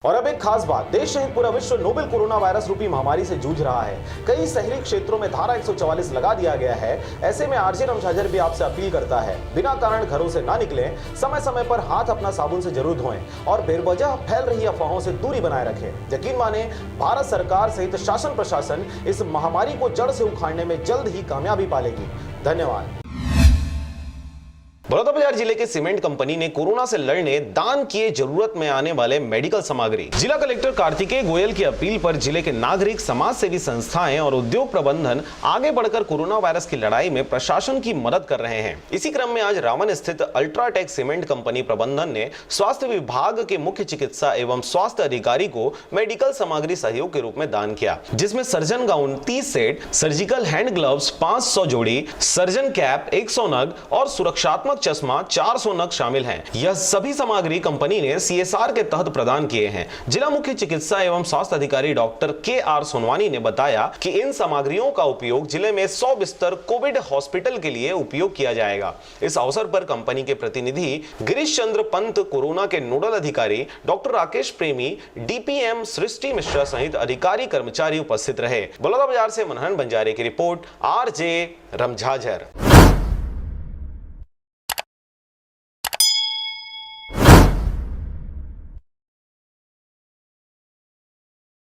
और अब एक खास बात, देश सहित पूरा विश्व नोवेल कोरोना वायरस रूपी महामारी से जूझ रहा है। कई शहरी क्षेत्रों में धारा 144 लगा दिया गया है। ऐसे में आरजे रमझाझर भी आपसे अपील करता है, बिना कारण घरों से ना निकलें, समय समय पर हाथ अपना साबुन से जरूर धोएं और बेवजह फैल रही अफवाहों से दूरी बनाए रखें। यकीन माने, भारत सरकार सहित शासन प्रशासन इस महामारी को जड़ से उखाड़ने में जल्द ही कामयाबी पालेगी। धन्यवाद। बलौदाबाजार जिले के सीमेंट कंपनी ने कोरोना से लड़ने दान किए जरूरत में आने वाले मेडिकल सामग्री। जिला कलेक्टर कार्तिकेय गोयल की अपील पर जिले के नागरिक, समाज सेवी संस्थाएं और उद्योग प्रबंधन आगे बढ़कर कोरोना वायरस की लड़ाई में प्रशासन की मदद कर रहे हैं। इसी क्रम में आज रावण स्थित अल्ट्राटेक सीमेंट कंपनी प्रबंधन ने स्वास्थ्य विभाग के मुख्य चिकित्सा एवं स्वास्थ्य अधिकारी को मेडिकल सामग्री सहयोग के रूप में दान किया, जिसमें surgeon gown 30 set, surgical hand gloves 500 जोड़ी, सर्जन कैप 100 नग और सुरक्षात्मक चश्मा 400 नग शामिल हैं। यह सभी सामग्री कंपनी ने CSR के तहत प्रदान किए हैं। जिला मुख्य चिकित्सा एवं स्वास्थ्य अधिकारी डॉक्टर KR सोनवानी ने बताया कि इन सामग्रियों का उपयोग जिले में 100 बिस्तर कोविड हॉस्पिटल के लिए उपयोग किया जाएगा। इस अवसर पर कंपनी के प्रतिनिधि गिरीश चंद्र पंत, कोरोना के नोडल अधिकारी डॉक्टर राकेश प्रेमी, DPM सृष्टि मिश्रा सहित अधिकारी कर्मचारी उपस्थित रहे। बलौदाबाजार से मनहन बंजारे की रिपोर्ट, RJ रमझाझर।